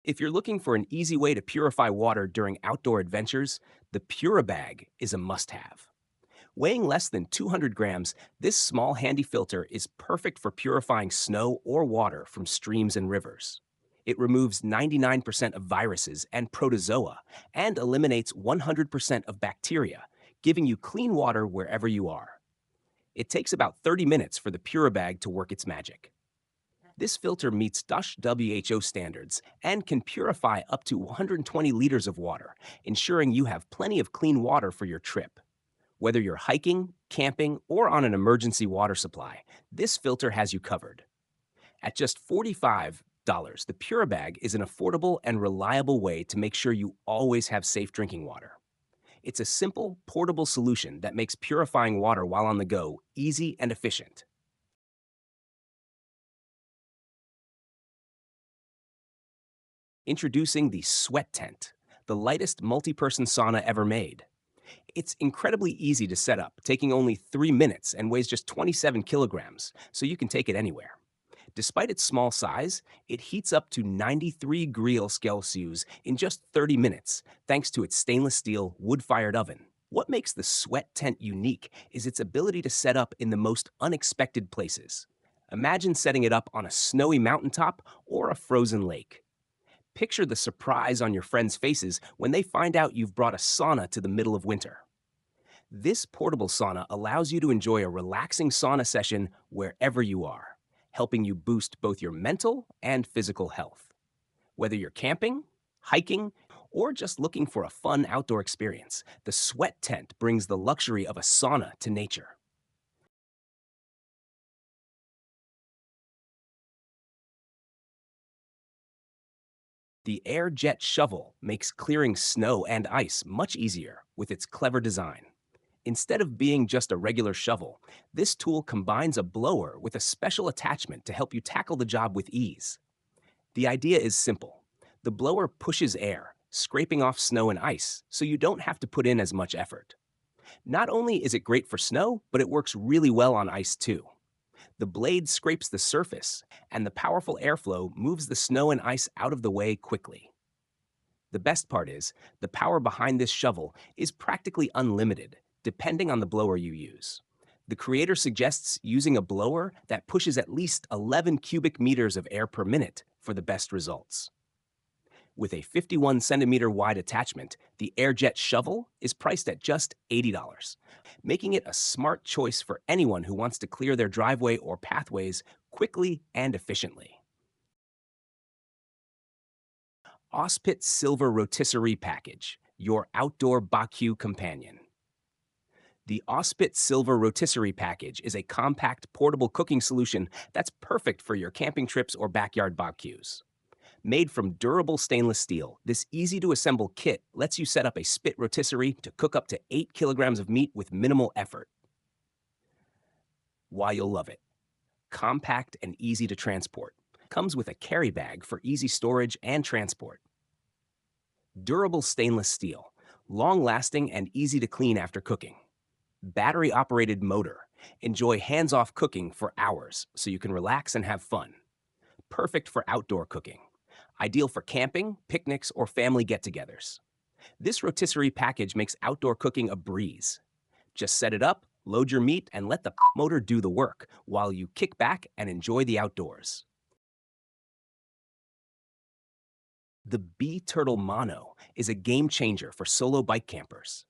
If you're looking for an easy way to purify water during outdoor adventures, the Puribag is a must-have. Weighing less than 200 grams, this small handy filter is perfect for purifying snow or water from streams and rivers. It removes 99% of viruses and protozoa and eliminates 100% of bacteria, giving you clean water wherever you are. It takes about 30 minutes for the Puribag to work its magic. This filter meets WHO standards and can purify up to 120 liters of water, ensuring you have plenty of clean water for your trip. Whether you're hiking, camping, or on an emergency water supply, this filter has you covered. At just $45, the Puribag is an affordable and reliable way to make sure you always have safe drinking water. It's a simple, portable solution that makes purifying water while on the go easy and efficient. Introducing the Sweat Tent, the lightest multi-person sauna ever made. It's incredibly easy to set up, taking only 3 minutes and weighs just 27 kilograms, so you can take it anywhere. Despite its small size, it heats up to 93 degrees Celsius in just 30 minutes, thanks to its stainless steel, wood-fired oven. What makes the Sweat Tent unique is its ability to set up in the most unexpected places. Imagine setting it up on a snowy mountaintop or a frozen lake. Picture the surprise on your friends' faces when they find out you've brought a sauna to the middle of winter. This portable sauna allows you to enjoy a relaxing sauna session wherever you are, helping you boost both your mental and physical health. Whether you're camping, hiking, or just looking for a fun outdoor experience, the Sweat Tent brings the luxury of a sauna to nature. The Air Jet Shovel makes clearing snow and ice much easier with its clever design. Instead of being just a regular shovel, this tool combines a blower with a special attachment to help you tackle the job with ease. The idea is simple. The blower pushes air, scraping off snow and ice, so you don't have to put in as much effort. Not only is it great for snow, but it works really well on ice too. The blade scrapes the surface, and the powerful airflow moves the snow and ice out of the way quickly. The best part is, the power behind this shovel is practically unlimited, depending on the blower you use. The creator suggests using a blower that pushes at least 11 cubic meters of air per minute for the best results. With a 51 centimeter wide attachment, the AirJet shovel is priced at just $80, making it a smart choice for anyone who wants to clear their driveway or pathways quickly and efficiently. Ospit Silver Rotisserie Package, your outdoor barbecue companion. The Ospit Silver Rotisserie Package is a compact, portable cooking solution that's perfect for your camping trips or backyard barbecues. Made from durable stainless steel, this easy-to-assemble kit lets you set up a spit rotisserie to cook up to 8 kilograms of meat with minimal effort. Why you'll love it. Compact and easy to transport. Comes with a carry bag for easy storage and transport. Durable stainless steel. Long-lasting and easy to clean after cooking. Battery-operated motor. Enjoy hands-off cooking for hours so you can relax and have fun. Perfect for outdoor cooking. Ideal for camping, picnics, or family get-togethers. This rotisserie package makes outdoor cooking a breeze. Just set it up, load your meat, and let the motor do the work while you kick back and enjoy the outdoors. The Bee Turtle Mono is a game changer for solo bike campers.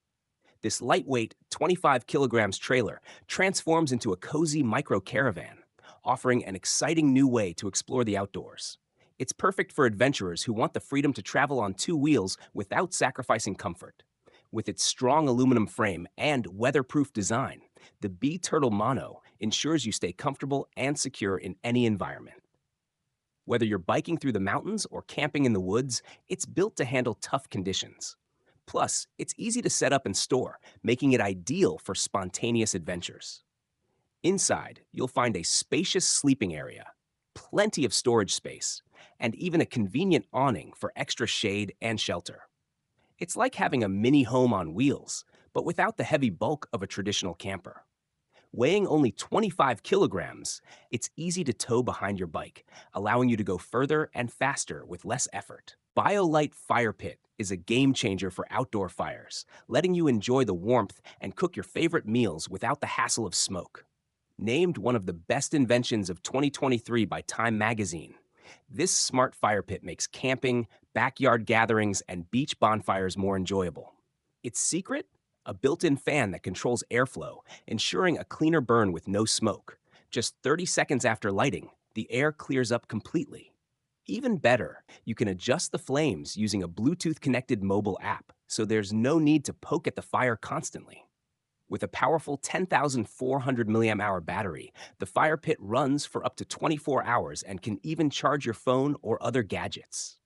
This lightweight, 25 kilograms trailer transforms into a cozy micro caravan, offering an exciting new way to explore the outdoors. It's perfect for adventurers who want the freedom to travel on 2 wheels without sacrificing comfort. With its strong aluminum frame and weatherproof design, the Bee Turtle Mono ensures you stay comfortable and secure in any environment. Whether you're biking through the mountains or camping in the woods, it's built to handle tough conditions. Plus, it's easy to set up and store, making it ideal for spontaneous adventures. Inside, you'll find a spacious sleeping area, plenty of storage space, and even a convenient awning for extra shade and shelter. It's like having a mini home on wheels, but without the heavy bulk of a traditional camper. Weighing only 25 kilograms, it's easy to tow behind your bike, allowing you to go further and faster with less effort. BioLite Fire Pit is a game changer for outdoor fires, letting you enjoy the warmth and cook your favorite meals without the hassle of smoke. Named one of the best inventions of 2023 by Time magazine, this smart fire pit makes camping, backyard gatherings, and beach bonfires more enjoyable. Its secret? A built-in fan that controls airflow, ensuring a cleaner burn with no smoke. Just 30 seconds after lighting, the air clears up completely. Even better, you can adjust the flames using a Bluetooth-connected mobile app, so there's no need to poke at the fire constantly. With a powerful 10,400 milliamp hour battery, the fire pit runs for up to 24 hours and can even charge your phone or other gadgets.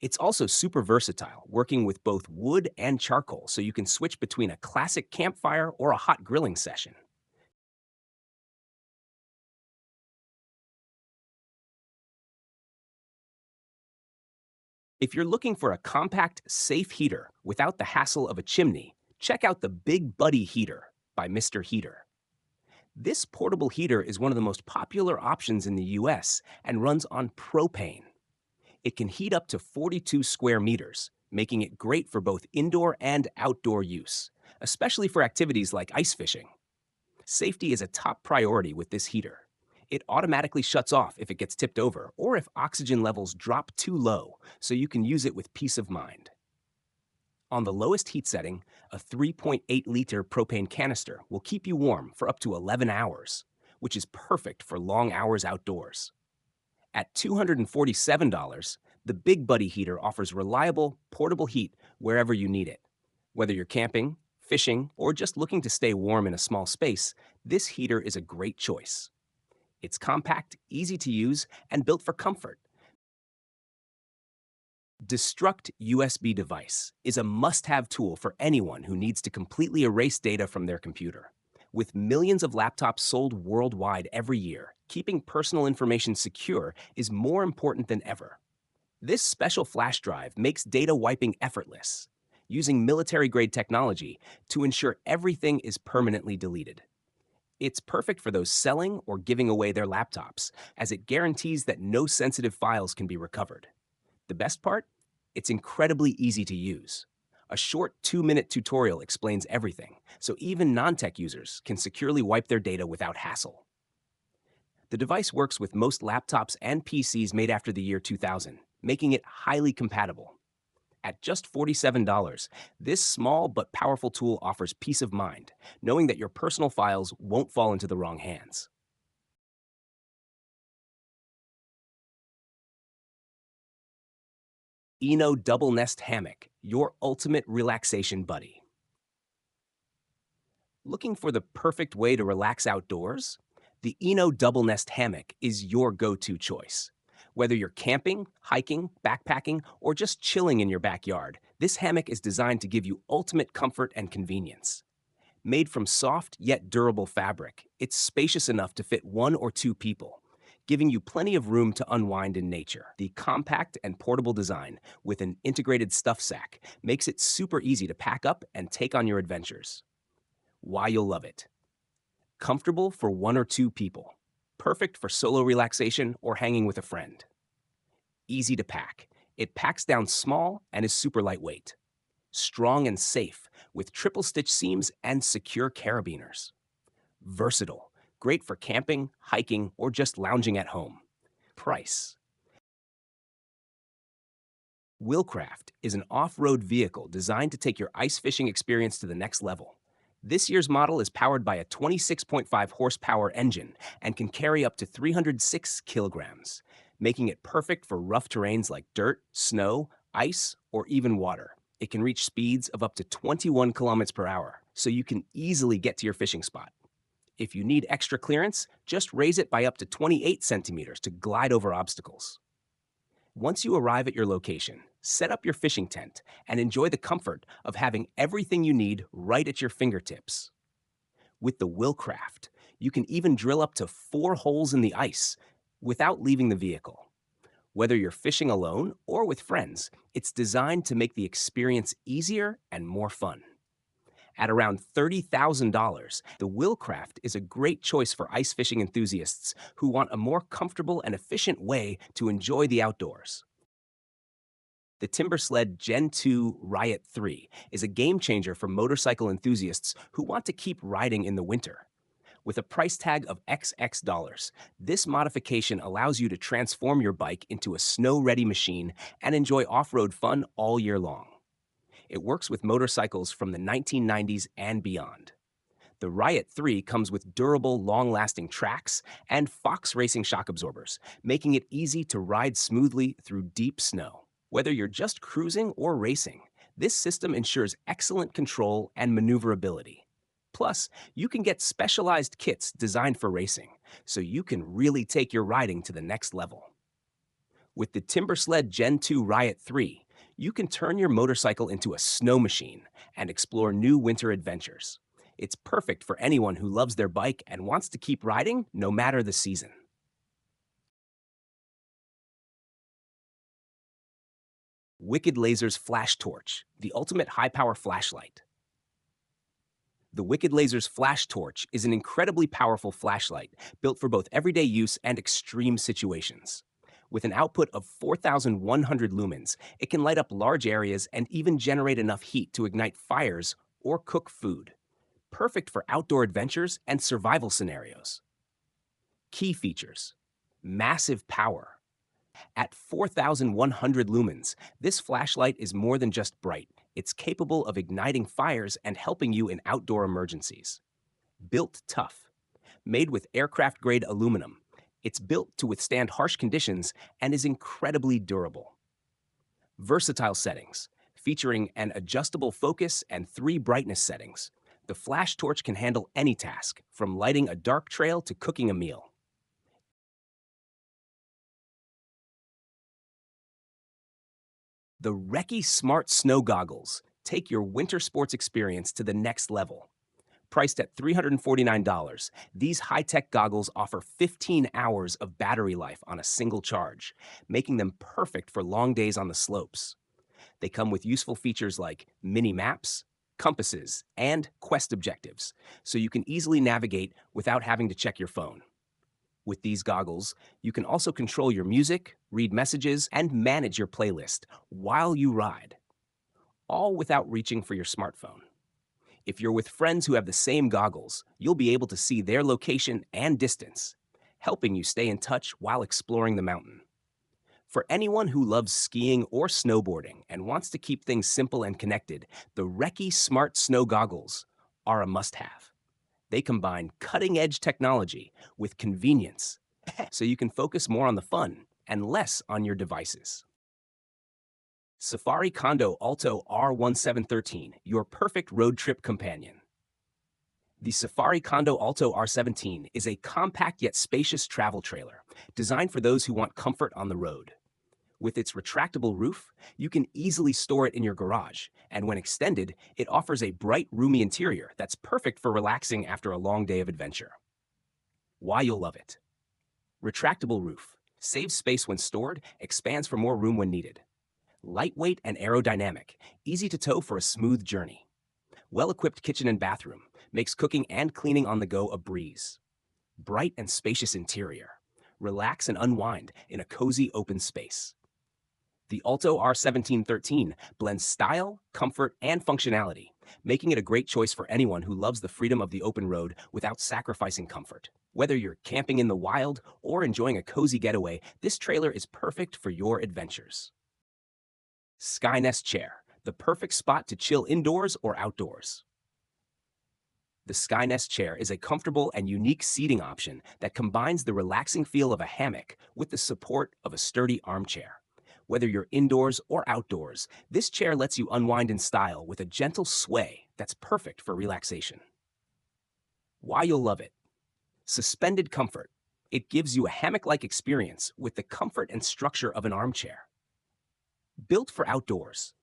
It's also super versatile, working with both wood and charcoal, so you can switch between a classic campfire or a hot grilling session. If you're looking for a compact, safe heater without the hassle of a chimney, check out the Big Buddy Heater by Mr. Heater. This portable heater is one of the most popular options in the US and runs on propane. It can heat up to 42 square meters, making it great for both indoor and outdoor use, especially for activities like ice fishing. Safety is a top priority with this heater. It automatically shuts off if it gets tipped over or if oxygen levels drop too low, so you can use it with peace of mind. On the lowest heat setting, a 3.8-liter propane canister will keep you warm for up to 11 hours, which is perfect for long hours outdoors. At $247, the Big Buddy heater offers reliable, portable heat wherever you need it. Whether you're camping, fishing, or just looking to stay warm in a small space, this heater is a great choice. It's compact, easy to use, and built for comfort. Destruct USB device is a must-have tool for anyone who needs to completely erase data from their computer. With millions of laptops sold worldwide every year, keeping personal information secure is more important than ever. This special flash drive makes data wiping effortless, using military-grade technology to ensure everything is permanently deleted. It's perfect for those selling or giving away their laptops, as it guarantees that no sensitive files can be recovered. The best part? It's incredibly easy to use. A short 2-minute tutorial explains everything, so even non-tech users can securely wipe their data without hassle. The device works with most laptops and PCs made after the year 2000, making it highly compatible. At just $47, this small but powerful tool offers peace of mind, knowing that your personal files won't fall into the wrong hands. Double Nest Hammock, your ultimate relaxation buddy. Looking for the perfect way to relax outdoors? The Double Nest Hammock is your go-to choice. Whether you're camping, hiking, backpacking, or just chilling in your backyard, this hammock is designed to give you ultimate comfort and convenience. Made from soft yet durable fabric, it's spacious enough to fit 1 or 2 people, giving you plenty of room to unwind in nature. The compact and portable design with an integrated stuff sack makes it super easy to pack up and take on your adventures. Why you'll love it. Comfortable for 1 or 2 people. Perfect for solo relaxation or hanging with a friend. Easy to pack. It packs down small and is super lightweight. Strong and safe with triple stitch seams and secure carabiners. Versatile. Great for camping, hiking, or just lounging at home. Price. Willcraft is an off-road vehicle designed to take your ice fishing experience to the next level. This year's model is powered by a 26.5 horsepower engine and can carry up to 306 kilograms, making it perfect for rough terrains like dirt, snow, ice, or even water. It can reach speeds of up to 21 kilometers per hour, so you can easily get to your fishing spot. If you need extra clearance, just raise it by up to 28 centimeters to glide over obstacles. Once you arrive at your location, set up your fishing tent and enjoy the comfort of having everything you need right at your fingertips. With the Willcraft, you can even drill up to 4 holes in the ice without leaving the vehicle. Whether you're fishing alone or with friends, it's designed to make the experience easier and more fun. At around $30,000, the Willcraft is a great choice for ice fishing enthusiasts who want a more comfortable and efficient way to enjoy the outdoors. The Timbersled Gen 2 Riot 3 is a game changer for motorcycle enthusiasts who want to keep riding in the winter. With a price tag of XX dollars, this modification allows you to transform your bike into a snow-ready machine and enjoy off-road fun all year long. It works with motorcycles from the 1990s and beyond. The Riot 3 comes with durable, long-lasting tracks and Fox Racing shock absorbers, making it easy to ride smoothly through deep snow. Whether you're just cruising or racing, this system ensures excellent control and maneuverability. Plus, you can get specialized kits designed for racing, so you can really take your riding to the next level. With the Timbersled Gen 2 Riot 3, you can turn your motorcycle into a snow machine and explore new winter adventures. It's perfect for anyone who loves their bike and wants to keep riding no matter the season. Wicked Laser's Flash Torch, the ultimate high-power flashlight. The Wicked Laser's Flash Torch is an incredibly powerful flashlight built for both everyday use and extreme situations. With an output of 4,100 lumens, it can light up large areas and even generate enough heat to ignite fires or cook food. Perfect for outdoor adventures and survival scenarios. Key features: massive power. At 4,100 lumens, this flashlight is more than just bright. It's capable of igniting fires and helping you in outdoor emergencies. Built tough. Made with aircraft-grade aluminum, it's built to withstand harsh conditions and is incredibly durable. Versatile settings. Featuring an adjustable focus and 3 brightness settings, the flash torch can handle any task, from lighting a dark trail to cooking a meal. The Recce Smart Snow Goggles take your winter sports experience to the next level. Priced at $349, these high-tech goggles offer 15 hours of battery life on a single charge, making them perfect for long days on the slopes. They come with useful features like mini maps, compasses, and quest objectives, so you can easily navigate without having to check your phone. With these goggles, you can also control your music, read messages, and manage your playlist while you ride, all without reaching for your smartphone. If you're with friends who have the same goggles, you'll be able to see their location and distance, helping you stay in touch while exploring the mountain. For anyone who loves skiing or snowboarding and wants to keep things simple and connected, the Recce Smart Snow Goggles are a must-have. They combine cutting-edge technology with convenience, so you can focus more on the fun and less on your devices. Safari Condo Alto R1713, your perfect road trip companion. The Safari Condo Alto R17 is a compact yet spacious travel trailer designed for those who want comfort on the road. With its retractable roof, you can easily store it in your garage, and when extended, it offers a bright, roomy interior that's perfect for relaxing after a long day of adventure. Why you'll love it. Retractable roof. Saves space when stored, expands for more room when needed. Lightweight and aerodynamic, easy to tow for a smooth journey. Well-equipped kitchen and bathroom, makes cooking and cleaning on the go a breeze. Bright and spacious interior. Relax and unwind in a cozy open space. The Alto R1713 blends style, comfort, and functionality, making it a great choice for anyone who loves the freedom of the open road without sacrificing comfort. Whether you're camping in the wild or enjoying a cozy getaway, this trailer is perfect for your adventures. Skynest Chair, the perfect spot to chill indoors or outdoors. The Skynest Chair is a comfortable and unique seating option that combines the relaxing feel of a hammock with the support of a sturdy armchair. Whether you're indoors or outdoors, this chair lets you unwind in style with a gentle sway that's perfect for relaxation. Why you'll love it. Suspended comfort. It gives you a hammock-like experience with the comfort and structure of an armchair. Built for outdoors.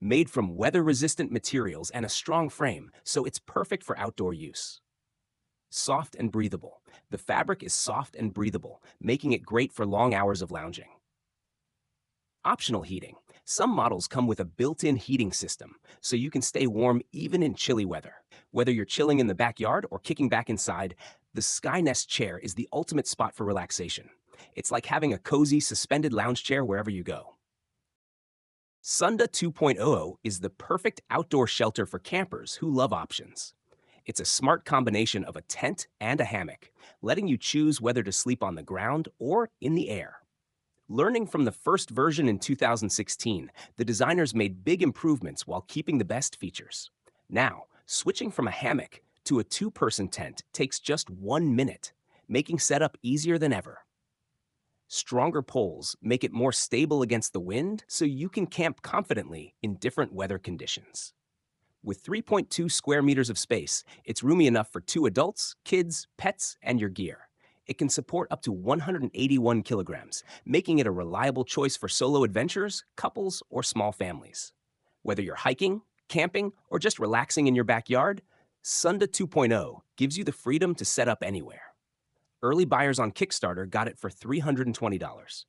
Made from weather-resistant materials and a strong frame, so it's perfect for outdoor use. Soft and breathable. The fabric is soft and breathable, making it great for long hours of lounging. Optional heating. Some models come with a built-in heating system, so you can stay warm even in chilly weather. Whether you're chilling in the backyard or kicking back inside, the Skynest chair is the ultimate spot for relaxation. It's like having a cozy, suspended lounge chair wherever you go. Sunda 2.0 is the perfect outdoor shelter for campers who love options. It's a smart combination of a tent and a hammock, letting you choose whether to sleep on the ground or in the air. Learning from the first version in 2016, the designers made big improvements while keeping the best features. Now, switching from a hammock to a two-person tent takes just 1 minute, making setup easier than ever. Stronger poles make it more stable against the wind so you can camp confidently in different weather conditions. With 3.2 square meters of space, it's roomy enough for two adults, kids, pets, and your gear. It can support up to 181 kilograms, making it a reliable choice for solo adventurers, couples, or small families. Whether you're hiking, camping, or just relaxing in your backyard, Sunda 2.0 gives you the freedom to set up anywhere. Early buyers on Kickstarter got it for $320.